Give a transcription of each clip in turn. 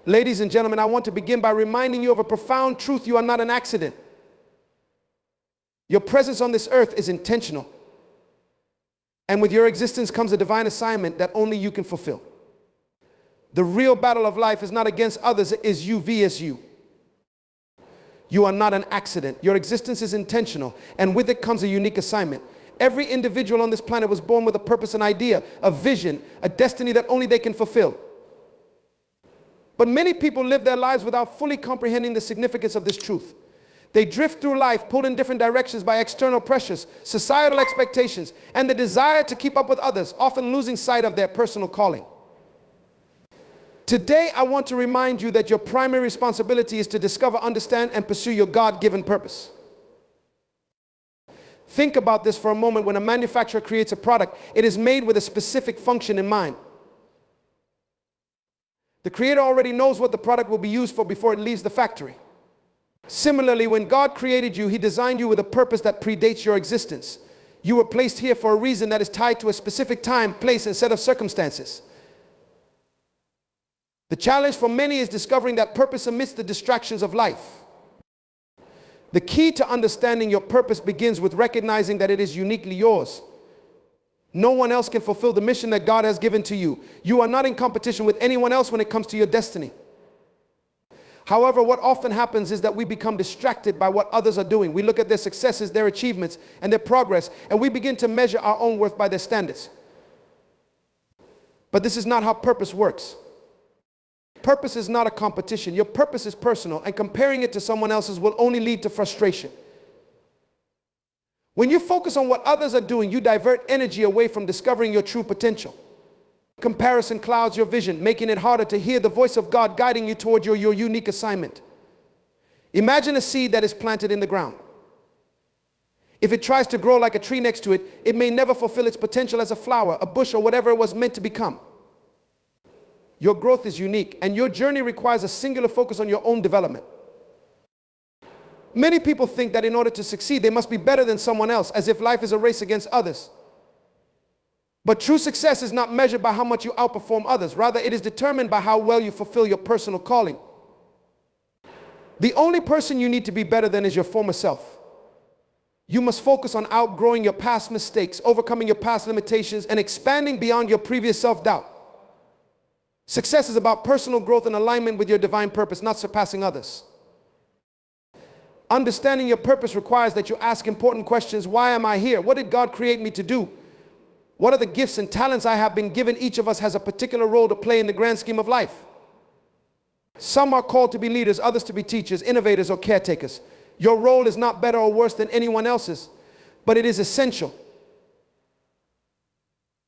Ladies and gentlemen, I want to begin by reminding you of a profound truth. You are not an accident. Your presence on this earth is intentional. And with your existence comes a divine assignment that only you can fulfill. The real battle of life is not against others, it is you vs you. You are not an accident. Your existence is intentional, and with it comes a unique assignment. Every individual on this planet was born with a purpose, an idea, a vision, a destiny that only they can fulfill. But many people live their lives without fully comprehending the significance of this truth. They drift through life, pulled in different directions by external pressures, societal expectations, and the desire to keep up with others, often losing sight of their personal calling. Today, I want to remind you that your primary responsibility is to discover, understand, and pursue your God-given purpose. Think about this for a moment. When a manufacturer creates a product, it is made with a specific function in mind. The creator already knows what the product will be used for before it leaves the factory. Similarly, when God created you, he designed you with a purpose that predates your existence. You were placed here for a reason that is tied to a specific time, place, and set of circumstances. The challenge for many is discovering that purpose amidst the distractions of life. The key to understanding your purpose begins with recognizing that it is uniquely yours. No one else can fulfill the mission that God has given to you. You are not in competition with anyone else when it comes to your destiny. However, what often happens is that we become distracted by what others are doing. We look at their successes, their achievements, and their progress, and we begin to measure our own worth by their standards. But this is not how purpose works. Purpose is not a competition. Your purpose is personal, and comparing it to someone else's will only lead to frustration. When you focus on what others are doing, you divert energy away from discovering your true potential. Comparison clouds your vision, making it harder to hear the voice of God guiding you toward your unique assignment. Imagine a seed that is planted in the ground. If it tries to grow like a tree next to it, it may never fulfill its potential as a flower, a bush, or whatever it was meant to become. Your growth is unique, and your journey requires a singular focus on your own development. Many people think that in order to succeed, they must be better than someone else, as if life is a race against others. But true success is not measured by how much you outperform others. Rather, it is determined by how well you fulfill your personal calling. The only person you need to be better than is your former self. You must focus on outgrowing your past mistakes, overcoming your past limitations, and expanding beyond your previous self-doubt. Success is about personal growth and alignment with your divine purpose, not surpassing others. Understanding your purpose requires that you ask important questions. Why am I here? What did God create me to do? What are the gifts and talents I have been given? Each of us has a particular role to play in the grand scheme of life. Some are called to be leaders, others to be teachers, innovators, or caretakers. Your role is not better or worse than anyone else's, but it is essential.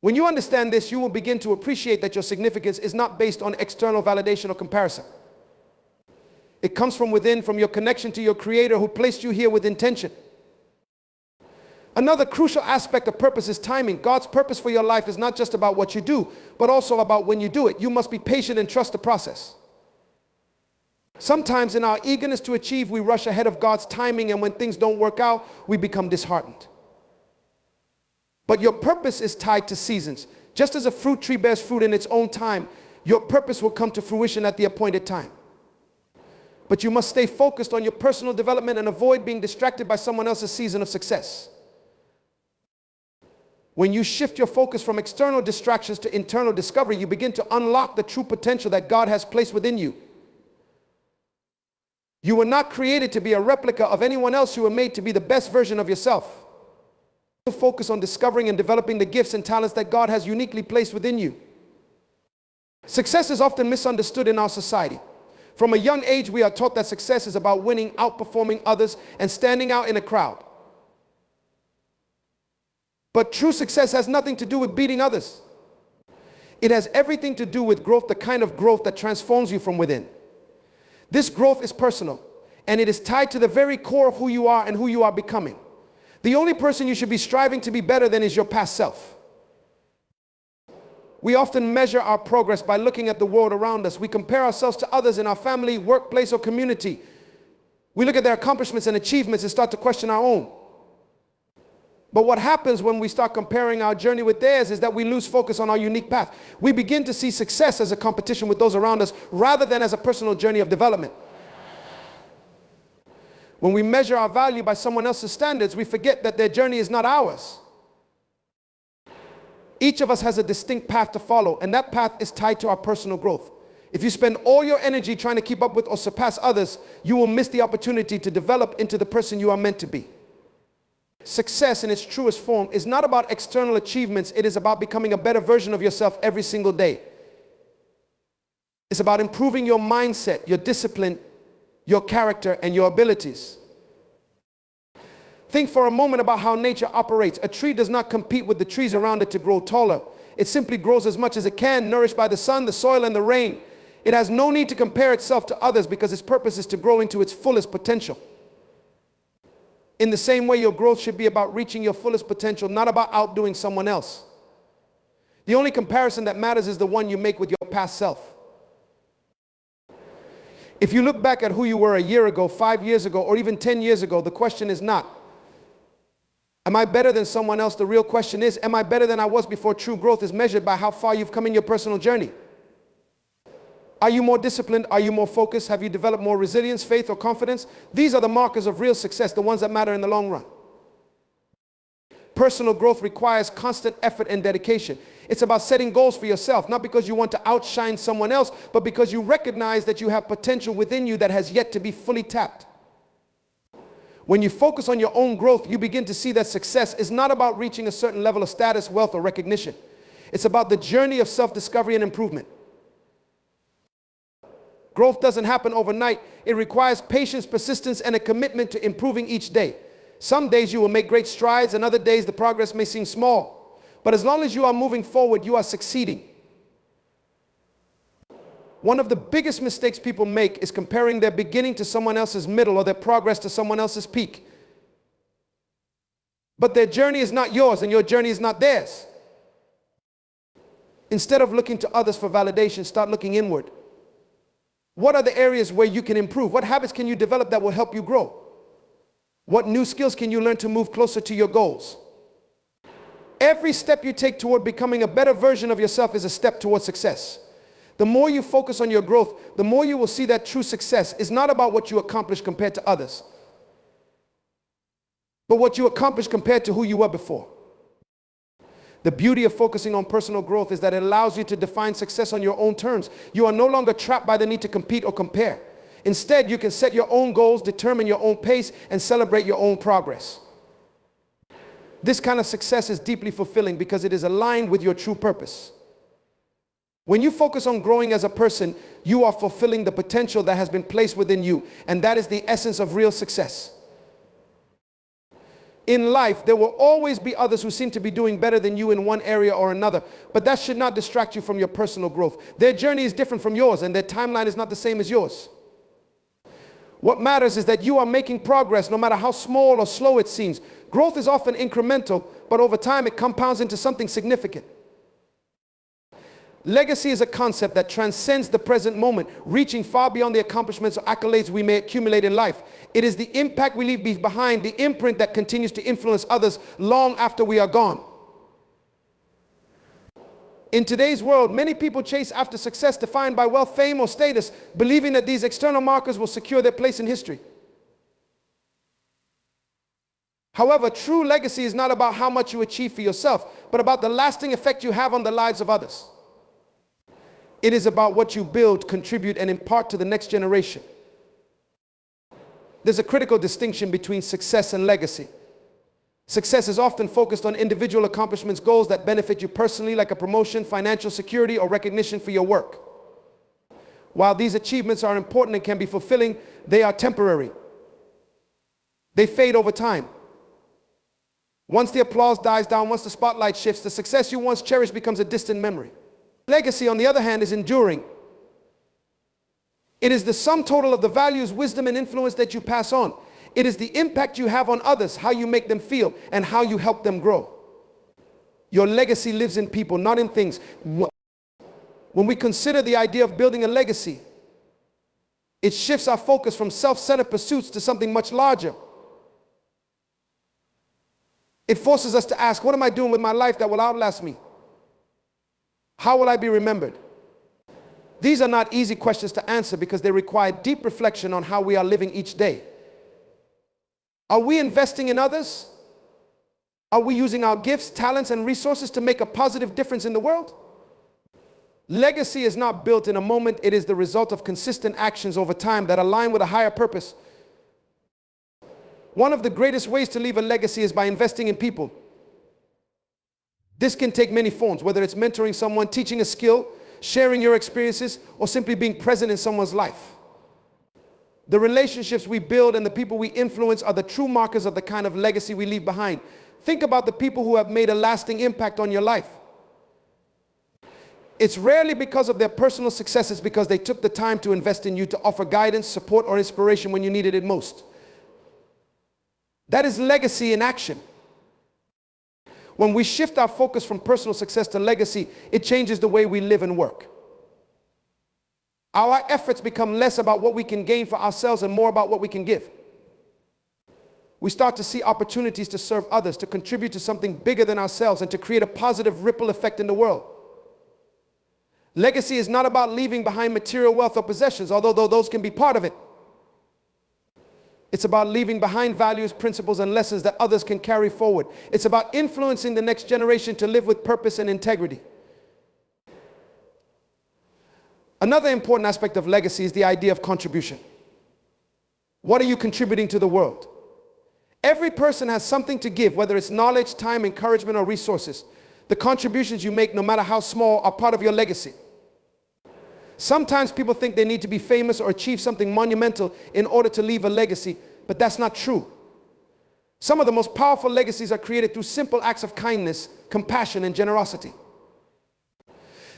When you understand this, you will begin to appreciate that your significance is not based on external validation or comparison. It comes from within, from your connection to your Creator who placed you here with intention. Another crucial aspect of purpose is timing. God's purpose for your life is not just about what you do, but also about when you do it. You must be patient and trust the process. Sometimes in our eagerness to achieve, we rush ahead of God's timing, and when things don't work out, we become disheartened. But your purpose is tied to seasons. Just as a fruit tree bears fruit in its own time, your purpose will come to fruition at the appointed time. But you must stay focused on your personal development and avoid being distracted by someone else's season of success. When you shift your focus from external distractions to internal discovery, you begin to unlock the true potential that God has placed within you. You were not created to be a replica of anyone else. You were made to be the best version of yourself. Focus on discovering and developing the gifts and talents that God has uniquely placed within you. Success is often misunderstood in our society. From a young age, we are taught that success is about winning, outperforming others, and standing out in a crowd. But true success has nothing to do with beating others. It has everything to do with growth, the kind of growth that transforms you from within. This growth is personal, and it is tied to the very core of who you are and who you are becoming. The only person you should be striving to be better than is your past self. We often measure our progress by looking at the world around us. We compare ourselves to others in our family, workplace, or community. We look at their accomplishments and achievements and start to question our own. But what happens when we start comparing our journey with theirs is that we lose focus on our unique path. We begin to see success as a competition with those around us rather than as a personal journey of development. When we measure our value by someone else's standards, we forget that their journey is not ours. Each of us has a distinct path to follow, and that path is tied to our personal growth. If you spend all your energy trying to keep up with or surpass others, you will miss the opportunity to develop into the person you are meant to be. Success in its truest form is not about external achievements. It is about becoming a better version of yourself every single day. It's about improving your mindset, your discipline, your character, and your abilities. Think for a moment about how nature operates. A tree does not compete with the trees around it to grow taller. It simply grows as much as it can, nourished by the sun, the soil, and the rain. It has no need to compare itself to others because its purpose is to grow into its fullest potential. In the same way, your growth should be about reaching your fullest potential, not about outdoing someone else. The only comparison that matters is the one you make with your past self. If you look back at who you were a year ago, 5 years ago, or even 10 years ago, the question is not, am I better than someone else? The real question is, am I better than I was before? True growth is measured by how far you've come in your personal journey. Are you more disciplined? Are you more focused? Have you developed more resilience, faith, or confidence? These are the markers of real success, the ones that matter in the long run. Personal growth requires constant effort and dedication. It's about setting goals for yourself, not because you want to outshine someone else, but because you recognize that you have potential within you that has yet to be fully tapped. When you focus on your own growth, you begin to see that success is not about reaching a certain level of status, wealth, or recognition. It's about the journey of self-discovery and improvement. Growth doesn't happen overnight. It requires patience, persistence, and a commitment to improving each day. Some days you will make great strides, and other days the progress may seem small. But as long as you are moving forward, you are succeeding. One of the biggest mistakes people make is comparing their beginning to someone else's middle or their progress to someone else's peak. But their journey is not yours, and your journey is not theirs. Instead of looking to others for validation, start looking inward. What are the areas where you can improve? What habits can you develop that will help you grow? What new skills can you learn to move closer to your goals? Every step you take toward becoming a better version of yourself is a step toward success. The more you focus on your growth, the more you will see that true success is not about what you accomplish compared to others, but what you accomplish compared to who you were before. The beauty of focusing on personal growth is that it allows you to define success on your own terms. You are no longer trapped by the need to compete or compare. Instead, you can set your own goals, determine your own pace, and celebrate your own progress. This kind of success is deeply fulfilling because it is aligned with your true purpose. When you focus on growing as a person, you are fulfilling the potential that has been placed within you, and that is the essence of real success. In life, there will always be others who seem to be doing better than you in one area or another, but that should not distract you from your personal growth. Their journey is different from yours, and their timeline is not the same as yours. What matters is that you are making progress, no matter how small or slow it seems. Growth is often incremental, but over time it compounds into something significant. Legacy is a concept that transcends the present moment, reaching far beyond the accomplishments or accolades we may accumulate in life. It is the impact we leave behind, the imprint that continues to influence others long after we are gone. In today's world, many people chase after success defined by wealth, fame, or status, believing that these external markers will secure their place in history. However, true legacy is not about how much you achieve for yourself, but about the lasting effect you have on the lives of others. It is about what you build, contribute, and impart to the next generation. There's a critical distinction between success and legacy. Success is often focused on individual accomplishments, goals that benefit you personally, like a promotion, financial security, or recognition for your work. While these achievements are important and can be fulfilling, they are temporary. They fade over time. Once the applause dies down, once the spotlight shifts, the success you once cherished becomes a distant memory. Legacy, on the other hand, is enduring. It is the sum total of the values, wisdom, and influence that you pass on. It is the impact you have on others, how you make them feel, and how you help them grow. Your legacy lives in people, not in things. When we consider the idea of building a legacy, it shifts our focus from self-centered pursuits to something much larger. It forces us to ask, what am I doing with my life that will outlast me? How will I be remembered? These are not easy questions to answer because they require deep reflection on how we are living each day. Are we investing in others? Are we using our gifts, talents, and resources to make a positive difference in the world? Legacy is not built in a moment. It is the result of consistent actions over time that align with a higher purpose. One of the greatest ways to leave a legacy is by investing in people. This can take many forms, whether it's mentoring someone, teaching a skill, sharing your experiences, or simply being present in someone's life. The relationships we build and the people we influence are the true markers of the kind of legacy we leave behind. Think about the people who have made a lasting impact on your life. It's rarely because of their personal success, it's because they took the time to invest in you, to offer guidance, support, or inspiration when you needed it most. That is legacy in action. When we shift our focus from personal success to legacy, it changes the way we live and work. Our efforts become less about what we can gain for ourselves and more about what we can give. We start to see opportunities to serve others, to contribute to something bigger than ourselves, and to create a positive ripple effect in the world. Legacy is not about leaving behind material wealth or possessions, although those can be part of it. It's about leaving behind values, principles, and lessons that others can carry forward. It's about influencing the next generation to live with purpose and integrity. Another important aspect of legacy is the idea of contribution. What are you contributing to the world? Every person has something to give, whether it's knowledge, time, encouragement, or resources. The contributions you make, no matter how small, are part of your legacy. Sometimes people think they need to be famous or achieve something monumental in order to leave a legacy, but that's not true. Some of the most powerful legacies are created through simple acts of kindness, compassion, and generosity.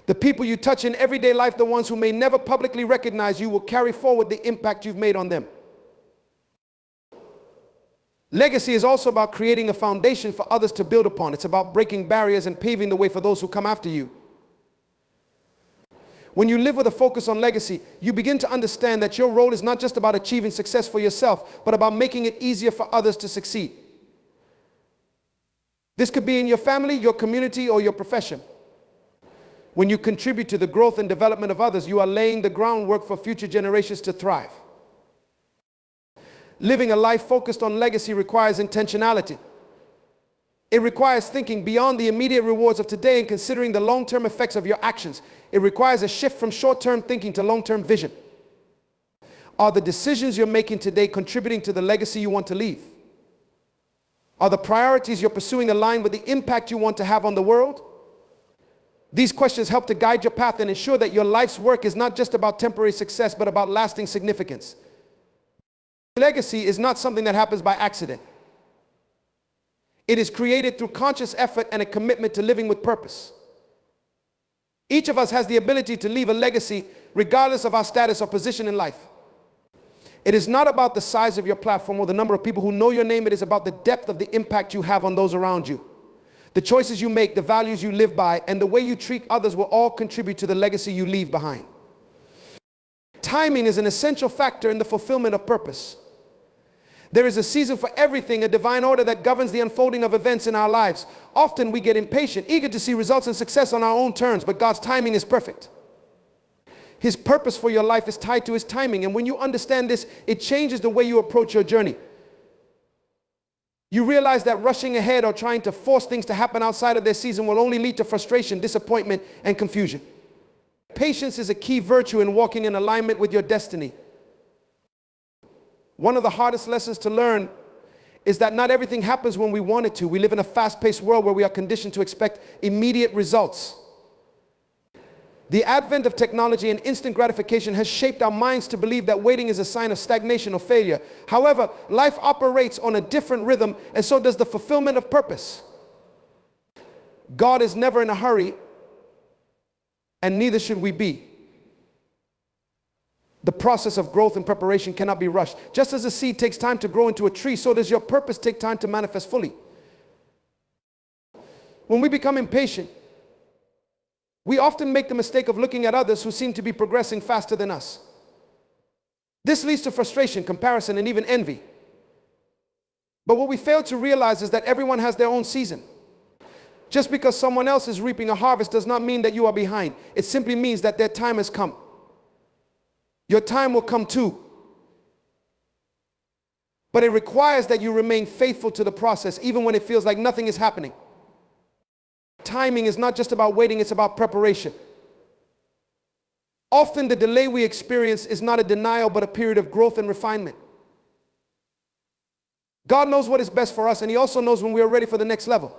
The people you touch in everyday life, the ones who may never publicly recognize you, will carry forward the impact you've made on them. Legacy is also about creating a foundation for others to build upon. It's about breaking barriers and paving the way for those who come after you. When you live with a focus on legacy, you begin to understand that your role is not just about achieving success for yourself, but about making it easier for others to succeed. This could be in your family, your community, or your profession. When you contribute to the growth and development of others, you are laying the groundwork for future generations to thrive. Living a life focused on legacy requires intentionality. It requires thinking beyond the immediate rewards of today and considering the long-term effects of your actions. It requires a shift from short-term thinking to long-term vision. Are the decisions you're making today contributing to the legacy you want to leave? Are the priorities you're pursuing aligned with the impact you want to have on the world? These questions help to guide your path and ensure that your life's work is not just about temporary success, but about lasting significance. Legacy is not something that happens by accident. It is created through conscious effort and a commitment to living with purpose. Each of us has the ability to leave a legacy regardless of our status or position in life. It is not about the size of your platform or the number of people who know your name. It is about the depth of the impact you have on those around you. The choices you make, the values you live by, and the way you treat others will all contribute to the legacy you leave behind. Timing is an essential factor in the fulfillment of purpose. There is a season for everything, a divine order that governs the unfolding of events in our lives. Often we get impatient, eager to see results and success on our own terms, but God's timing is perfect. His purpose for your life is tied to His timing, and when you understand this, it changes the way you approach your journey. You realize that rushing ahead or trying to force things to happen outside of their season will only lead to frustration, disappointment, and confusion. Patience is a key virtue in walking in alignment with your destiny. One of the hardest lessons to learn is that not everything happens when we want it to. We live in a fast-paced world where we are conditioned to expect immediate results. The advent of technology and instant gratification has shaped our minds to believe that waiting is a sign of stagnation or failure. However, life operates on a different rhythm, and so does the fulfillment of purpose. God is never in a hurry, and neither should we be. The process of growth and preparation cannot be rushed. Just as a seed takes time to grow into a tree, so does your purpose take time to manifest fully. When we become impatient, we often make the mistake of looking at others who seem to be progressing faster than us. This leads to frustration, comparison, and even envy. But what we fail to realize is that everyone has their own season. Just because someone else is reaping a harvest does not mean that you are behind. It simply means that their time has come. Your time will come too. But it requires that you remain faithful to the process, even when it feels like nothing is happening. Timing is not just about waiting, it's about preparation. Often the delay we experience is not a denial, but a period of growth and refinement. God knows what is best for us, and He also knows when we are ready for the next level.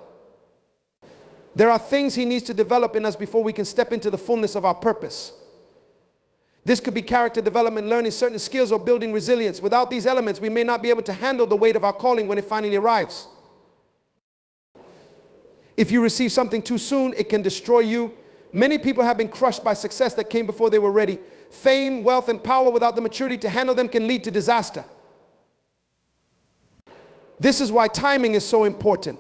There are things He needs to develop in us before we can step into the fullness of our purpose. This could be character development, learning certain skills, or building resilience. Without these elements, we may not be able to handle the weight of our calling when it finally arrives. If you receive something too soon, it can destroy you. Many people have been crushed by success that came before they were ready. Fame, wealth, and power without the maturity to handle them can lead to disaster. This is why timing is so important.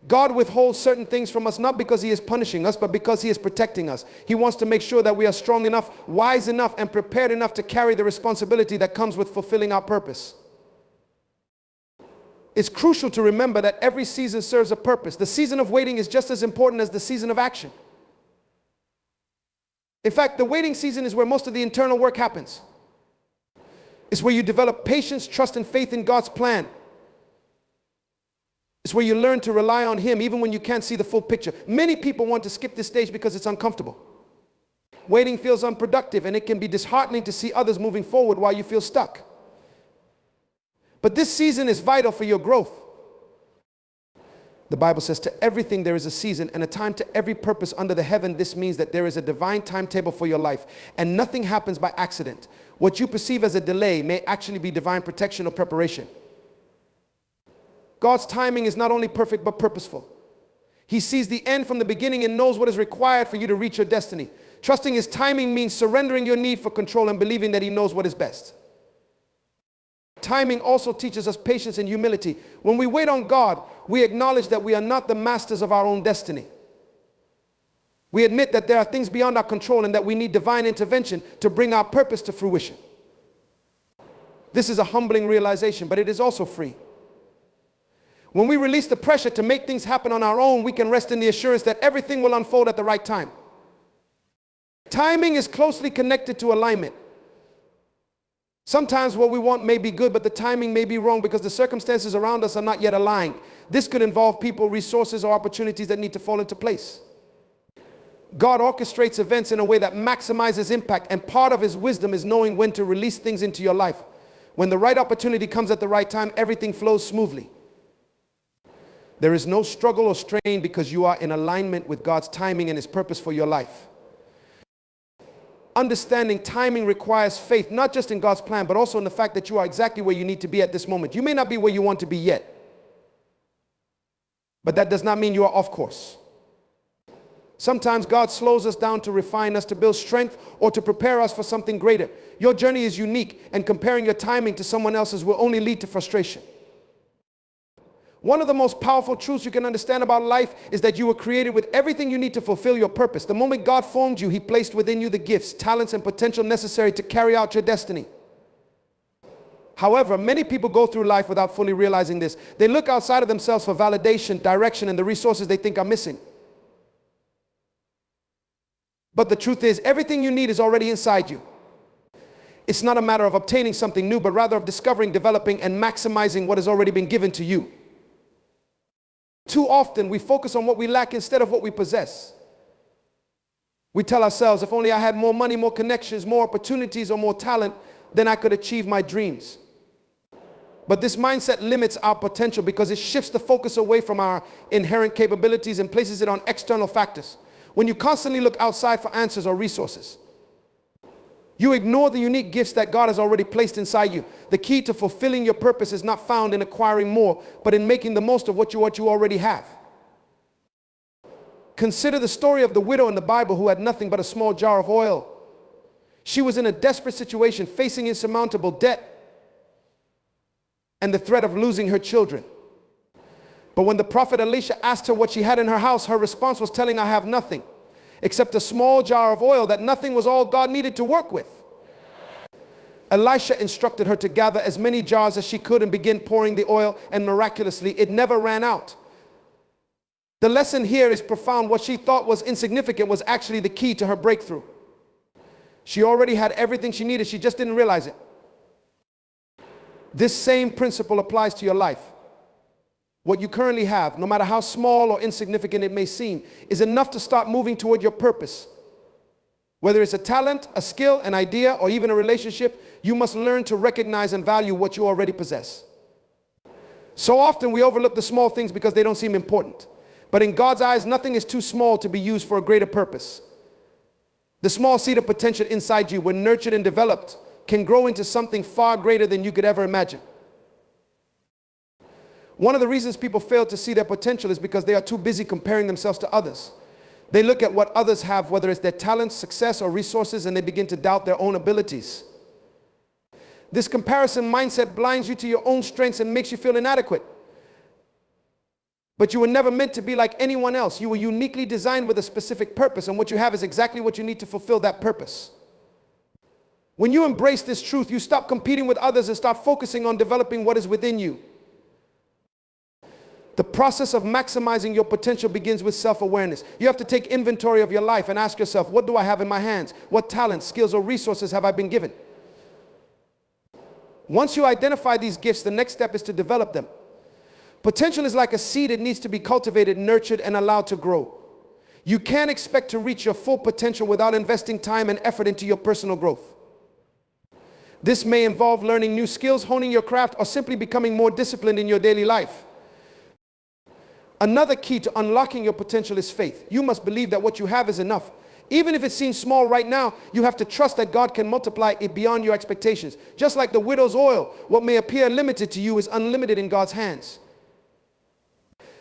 God withholds certain things from us not because He is punishing us, but because He is protecting us. He wants to make sure that we are strong enough, wise enough, and prepared enough to carry the responsibility that comes with fulfilling our purpose. It's crucial to remember that every season serves a purpose. The season of waiting is just as important as the season of action. In fact, the waiting season is where most of the internal work happens. It's where you develop patience, trust, and faith in God's plan. It's where you learn to rely on Him even when you can't see the full picture. Many people want to skip this stage because it's uncomfortable. Waiting feels unproductive, and it can be disheartening to see others moving forward while you feel stuck. But this season is vital for your growth. The Bible says, to everything there is a season and a time to every purpose under the heaven. This means that there is a divine timetable for your life, and nothing happens by accident. What you perceive as a delay may actually be divine protection or preparation. God's timing is not only perfect but purposeful. He sees the end from the beginning and knows what is required for you to reach your destiny. Trusting His timing means surrendering your need for control and believing that He knows what is best. Timing also teaches us patience and humility. When we wait on God, we acknowledge that we are not the masters of our own destiny. We admit that there are things beyond our control and that we need divine intervention to bring our purpose to fruition. This is a humbling realization, but it is also free. When we release the pressure to make things happen on our own, we can rest in the assurance that everything will unfold at the right time. Timing is closely connected to alignment. Sometimes what we want may be good, but the timing may be wrong because the circumstances around us are not yet aligned. This could involve people, resources, or opportunities that need to fall into place. God orchestrates events in a way that maximizes impact, and part of His wisdom is knowing when to release things into your life. When the right opportunity comes at the right time, everything flows smoothly. There is no struggle or strain because you are in alignment with God's timing and His purpose for your life. Understanding timing requires faith, not just in God's plan, but also in the fact that you are exactly where you need to be at this moment. You may not be where you want to be yet, but that does not mean you are off course. Sometimes God slows us down to refine us, to build strength, or to prepare us for something greater. Your journey is unique, and comparing your timing to someone else's will only lead to frustration. One of the most powerful truths you can understand about life is that you were created with everything you need to fulfill your purpose. The moment God formed you, He placed within you the gifts, talents, and potential necessary to carry out your destiny. However, many people go through life without fully realizing this. They look outside of themselves for validation, direction, and the resources they think are missing. But the truth is, everything you need is already inside you. It's not a matter of obtaining something new, but rather of discovering, developing, and maximizing what has already been given to you. Too often, we focus on what we lack instead of what we possess. We tell ourselves, if only I had more money, more connections, more opportunities, or more talent, then I could achieve my dreams. But this mindset limits our potential because it shifts the focus away from our inherent capabilities and places it on external factors. When you constantly look outside for answers or resources, you ignore the unique gifts that God has already placed inside you. The key to fulfilling your purpose is not found in acquiring more, but in making the most of what you already have. Consider the story of the widow in the Bible who had nothing but a small jar of oil. She was in a desperate situation, facing insurmountable debt and the threat of losing her children. But when the prophet Elisha asked her what she had in her house, her response was telling, I have nothing except a small jar of oil. That nothing was all God needed to work with. Elisha instructed her to gather as many jars as she could and begin pouring the oil, and miraculously, it never ran out. The lesson here is profound. What she thought was insignificant was actually the key to her breakthrough. She already had everything she needed. She just didn't realize it. This same principle applies to your life. What you currently have, no matter how small or insignificant it may seem, is enough to start moving toward your purpose. Whether it's a talent, a skill, an idea, or even a relationship, you must learn to recognize and value what you already possess. So often we overlook the small things because they don't seem important. But in God's eyes, nothing is too small to be used for a greater purpose. The small seed of potential inside you, when nurtured and developed, can grow into something far greater than you could ever imagine. One of the reasons people fail to see their potential is because they are too busy comparing themselves to others. They look at what others have, whether it's their talents, success, or resources, and they begin to doubt their own abilities. This comparison mindset blinds you to your own strengths and makes you feel inadequate. But you were never meant to be like anyone else. You were uniquely designed with a specific purpose, and what you have is exactly what you need to fulfill that purpose. When you embrace this truth, you stop competing with others and start focusing on developing what is within you. The process of maximizing your potential begins with self-awareness. You have to take inventory of your life and ask yourself, what do I have in my hands? What talents, skills, or resources have I been given? Once you identify these gifts, the next step is to develop them. Potential is like a seed. It needs to be cultivated, nurtured, and allowed to grow. You can't expect to reach your full potential without investing time and effort into your personal growth. This may involve learning new skills, honing your craft, or simply becoming more disciplined in your daily life. Another key to unlocking your potential is faith. You must believe that what you have is enough. Even if it seems small right now, you have to trust that God can multiply it beyond your expectations. Just like the widow's oil, what may appear limited to you is unlimited in God's hands.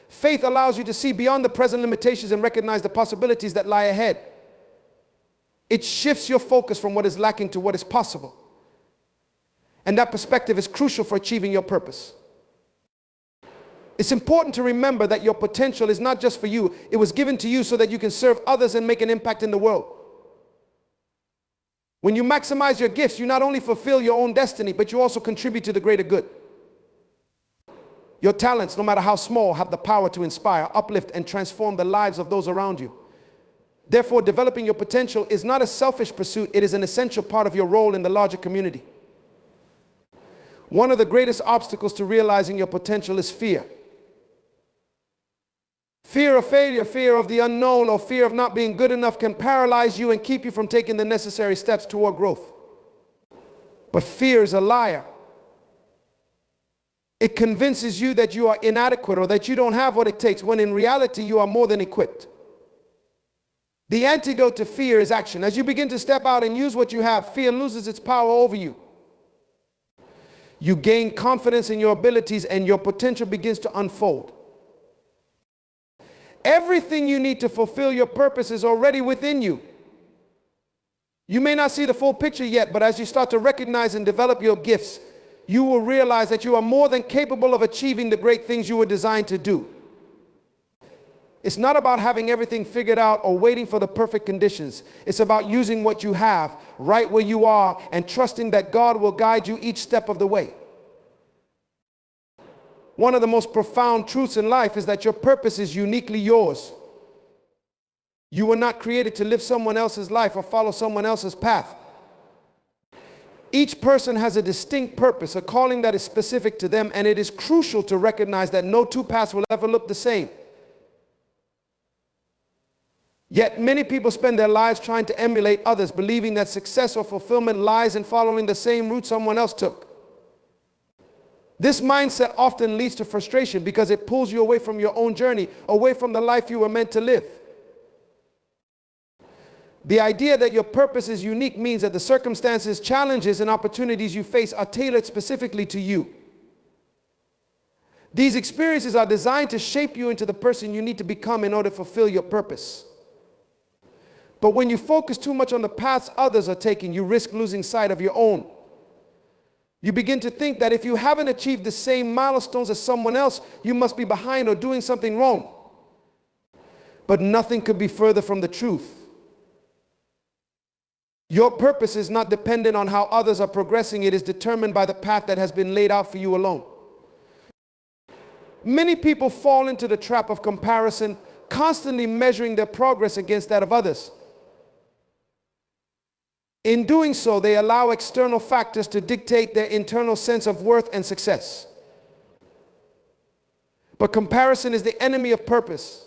Faith allows you to see beyond the present limitations and recognize the possibilities that lie ahead. It shifts your focus from what is lacking to what is possible. And that perspective is crucial for achieving your purpose. It's important to remember that your potential is not just for you. It was given to you so that you can serve others and make an impact in the world. When you maximize your gifts, you not only fulfill your own destiny, but you also contribute to the greater good. Your talents, no matter how small, have the power to inspire, uplift, and transform the lives of those around you. Therefore, developing your potential is not a selfish pursuit. It is an essential part of your role in the larger community. One of the greatest obstacles to realizing your potential is fear. Fear of failure, fear of the unknown, or fear of not being good enough can paralyze you and keep you from taking the necessary steps toward growth. But fear is a liar. It convinces you that you are inadequate or that you don't have what it takes, when in reality you are more than equipped. The antidote to fear is action. As you begin to step out and use what you have, fear loses its power over you. You gain confidence in your abilities and your potential begins to unfold. Everything you need to fulfill your purpose is already within you. You may not see the full picture yet, but as you start to recognize and develop your gifts, you will realize that you are more than capable of achieving the great things you were designed to do. It's not about having everything figured out or waiting for the perfect conditions. It's about using what you have right where you are and trusting that God will guide you each step of the way. One of the most profound truths in life is that your purpose is uniquely yours. You were not created to live someone else's life or follow someone else's path. Each person has a distinct purpose, a calling that is specific to them, and it is crucial to recognize that no two paths will ever look the same. Yet many people spend their lives trying to emulate others, believing that success or fulfillment lies in following the same route someone else took. This mindset often leads to frustration because it pulls you away from your own journey, away from the life you were meant to live. The idea that your purpose is unique means that the circumstances, challenges, and opportunities you face are tailored specifically to you. These experiences are designed to shape you into the person you need to become in order to fulfill your purpose. But when you focus too much on the paths others are taking, you risk losing sight of your own. You begin to think that if you haven't achieved the same milestones as someone else, you must be behind or doing something wrong. But nothing could be further from the truth. Your purpose is not dependent on how others are progressing. It is determined by the path that has been laid out for you alone. Many people fall into the trap of comparison, constantly measuring their progress against that of others. In doing so, they allow external factors to dictate their internal sense of worth and success. But comparison is the enemy of purpose.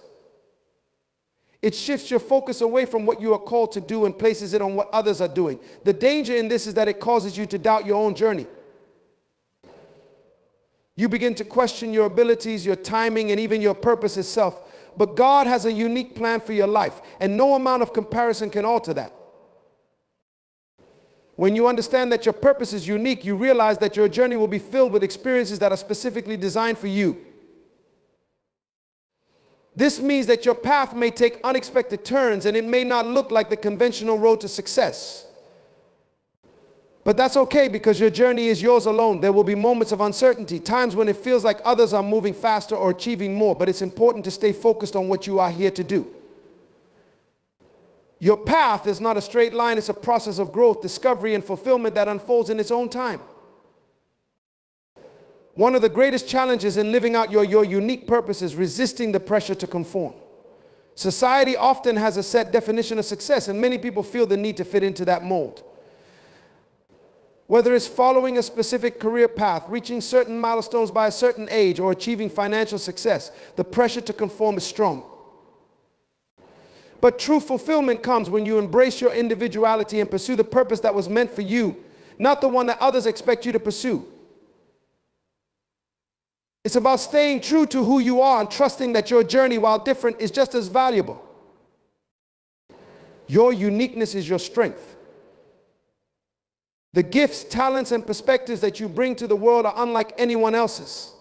It shifts your focus away from what you are called to do and places it on what others are doing. The danger in this is that it causes you to doubt your own journey. You begin to question your abilities, your timing, and even your purpose itself. But God has a unique plan for your life, and no amount of comparison can alter that. When you understand that your purpose is unique, you realize that your journey will be filled with experiences that are specifically designed for you. This means that your path may take unexpected turns and it may not look like the conventional road to success. But that's okay, because your journey is yours alone. There will be moments of uncertainty, times when it feels like others are moving faster or achieving more, but it's important to stay focused on what you are here to do. Your path is not a straight line. It's a process of growth, discovery, and fulfillment that unfolds in its own time. One of the greatest challenges in living out your unique purpose is resisting the pressure to conform. Society often has a set definition of success, and many people feel the need to fit into that mold. Whether it's following a specific career path, reaching certain milestones by a certain age, or achieving financial success, the pressure to conform is strong. But true fulfillment comes when you embrace your individuality and pursue the purpose that was meant for you, not the one that others expect you to pursue. It's about staying true to who you are and trusting that your journey, while different, is just as valuable. Your uniqueness is your strength. The gifts, talents, and perspectives that you bring to the world are unlike anyone else's.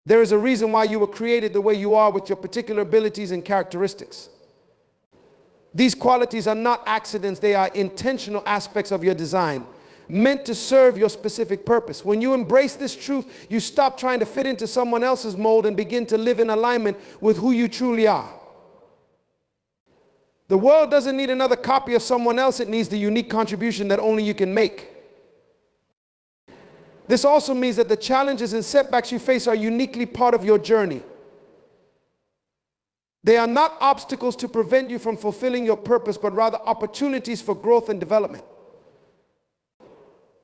There is a reason why you were created the way you are, with your particular abilities and characteristics. These qualities are not accidents. They are intentional aspects of your design, meant to serve your specific purpose. When you embrace this truth, you stop trying to fit into someone else's mold and begin to live in alignment with who you truly are. The world doesn't need another copy of someone else. It needs the unique contribution that only you can make. This also means that the challenges and setbacks you face are uniquely part of your journey. They are not obstacles to prevent you from fulfilling your purpose, but rather opportunities for growth and development.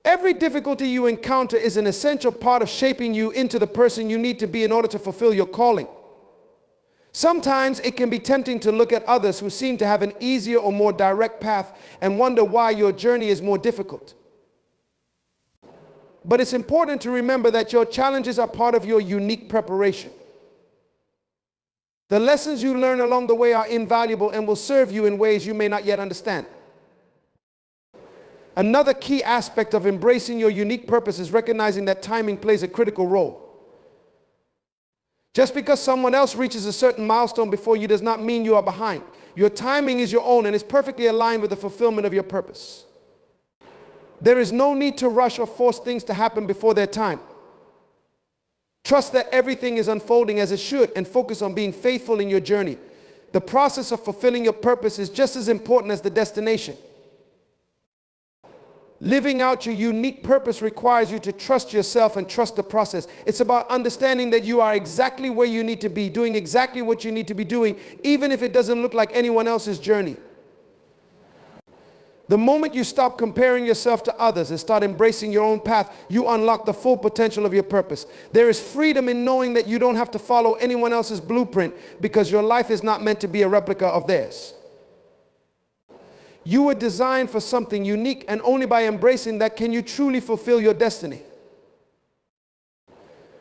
Every difficulty you encounter is an essential part of shaping you into the person you need to be in order to fulfill your calling. Sometimes it can be tempting to look at others who seem to have an easier or more direct path and wonder why your journey is more difficult. But it's important to remember that your challenges are part of your unique preparation. The lessons you learn along the way are invaluable and will serve you in ways you may not yet understand. Another key aspect of embracing your unique purpose is recognizing that timing plays a critical role. Just because someone else reaches a certain milestone before you does not mean you are behind. Your timing is your own and is perfectly aligned with the fulfillment of your purpose. There is no need to rush or force things to happen before their time. Trust that everything is unfolding as it should and focus on being faithful in your journey. The process of fulfilling your purpose is just as important as the destination. Living out your unique purpose requires you to trust yourself and trust the process. It's about understanding that you are exactly where you need to be, doing exactly what you need to be doing, even if it doesn't look like anyone else's journey. The moment you stop comparing yourself to others and start embracing your own path, you unlock the full potential of your purpose. There is freedom in knowing that you don't have to follow anyone else's blueprint, because your life is not meant to be a replica of theirs. You were designed for something unique, and only by embracing that can you truly fulfill your destiny.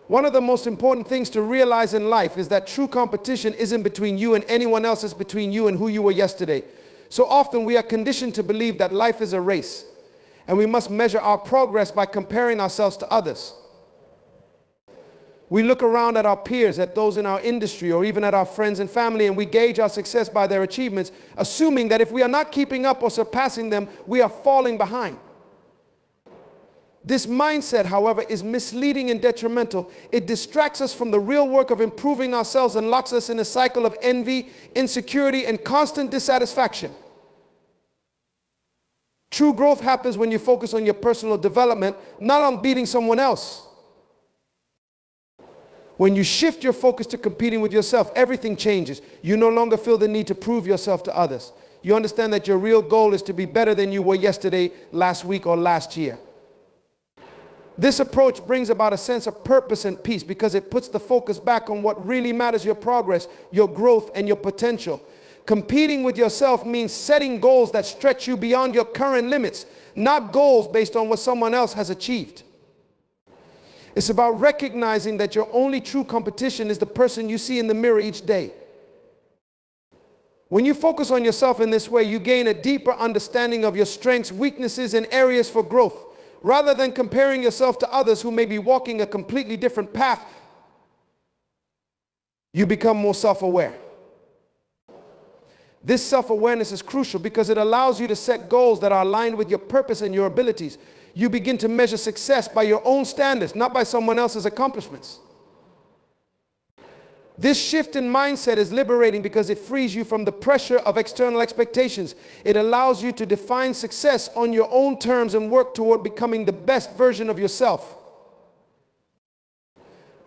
One of the most important things to realize in life is that true competition isn't between you and anyone else. It's between you and who you were yesterday. So often we are conditioned to believe that life is a race, and we must measure our progress by comparing ourselves to others. We look around at our peers, at those in our industry, or even at our friends and family, and we gauge our success by their achievements, assuming that if we are not keeping up or surpassing them, we are falling behind. This mindset, however, is misleading and detrimental. It distracts us from the real work of improving ourselves and locks us in a cycle of envy, insecurity, and constant dissatisfaction. True growth happens when you focus on your personal development, not on beating someone else. When you shift your focus to competing with yourself, everything changes. You no longer feel the need to prove yourself to others. You understand that your real goal is to be better than you were yesterday, last week, or last year. This approach brings about a sense of purpose and peace because it puts the focus back on what really matters: your progress, your growth, and your potential. Competing with yourself means setting goals that stretch you beyond your current limits, not goals based on what someone else has achieved. It's about recognizing that your only true competition is the person you see in the mirror each day. When you focus on yourself in this way, you gain a deeper understanding of your strengths, weaknesses, and areas for growth. Rather than comparing yourself to others who may be walking a completely different path, you become more self-aware. This self-awareness is crucial because it allows you to set goals that are aligned with your purpose and your abilities. You begin to measure success by your own standards, not by someone else's accomplishments. This shift in mindset is liberating because it frees you from the pressure of external expectations. It allows you to define success on your own terms and work toward becoming the best version of yourself.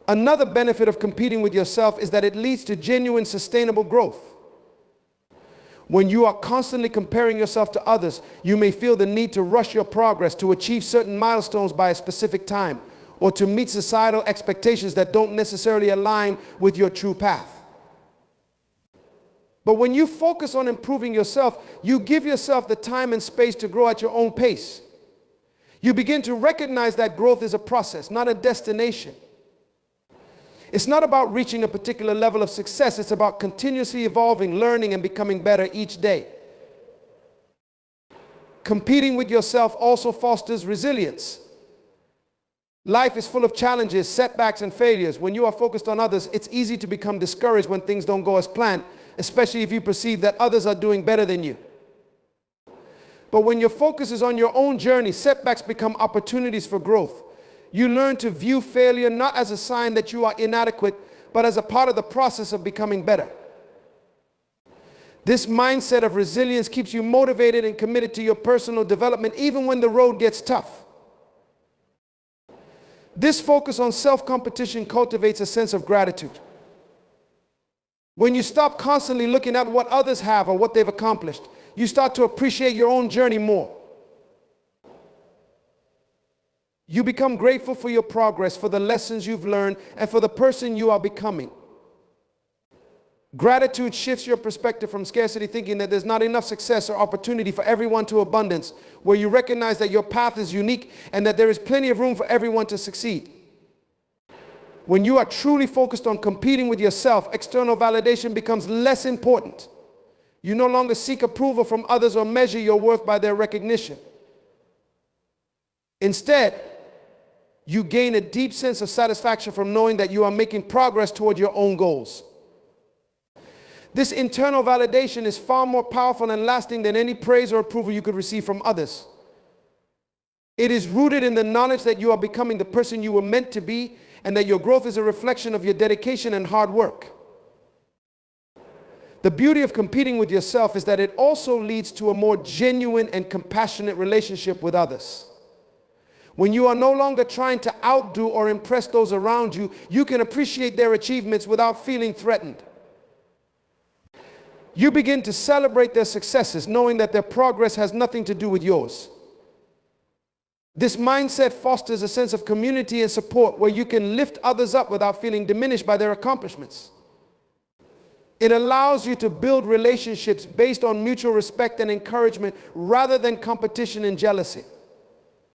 Another benefit of competing with yourself is that it leads to genuine, sustainable growth. When you are constantly comparing yourself to others, you may feel the need to rush your progress, to achieve certain milestones by a specific time, or to meet societal expectations that don't necessarily align with your true path. But when you focus on improving yourself, you give yourself the time and space to grow at your own pace. You begin to recognize that growth is a process, not a destination. It's not about reaching a particular level of success. It's about continuously evolving, learning, and becoming better each day. Competing with yourself also fosters resilience. Life is full of challenges, setbacks, and failures. When you are focused on others, it's easy to become discouraged when things don't go as planned, especially if you perceive that others are doing better than you. But when your focus is on your own journey, setbacks become opportunities for growth. You learn to view failure not as a sign that you are inadequate, but as a part of the process of becoming better. This mindset of resilience keeps you motivated and committed to your personal development even when the road gets tough. This focus on self-competition cultivates a sense of gratitude. When you stop constantly looking at what others have or what they've accomplished, you start to appreciate your own journey more. You become grateful for your progress, for the lessons you've learned, and for the person you are becoming. Gratitude shifts your perspective from scarcity thinking that there's not enough success or opportunity for everyone to abundance, where you recognize that your path is unique and that there is plenty of room for everyone to succeed. When you are truly focused on competing with yourself, external validation becomes less important. You no longer seek approval from others or measure your worth by their recognition. Instead, you gain a deep sense of satisfaction from knowing that you are making progress toward your own goals. This internal validation is far more powerful and lasting than any praise or approval you could receive from others. It is rooted in the knowledge that you are becoming the person you were meant to be, and that your growth is a reflection of your dedication and hard work. The beauty of competing with yourself is that it also leads to a more genuine and compassionate relationship with others. When you are no longer trying to outdo or impress those around you, you can appreciate their achievements without feeling threatened. You begin to celebrate their successes, knowing that their progress has nothing to do with yours. This mindset fosters a sense of community and support where you can lift others up without feeling diminished by their accomplishments. It allows you to build relationships based on mutual respect and encouragement rather than competition and jealousy.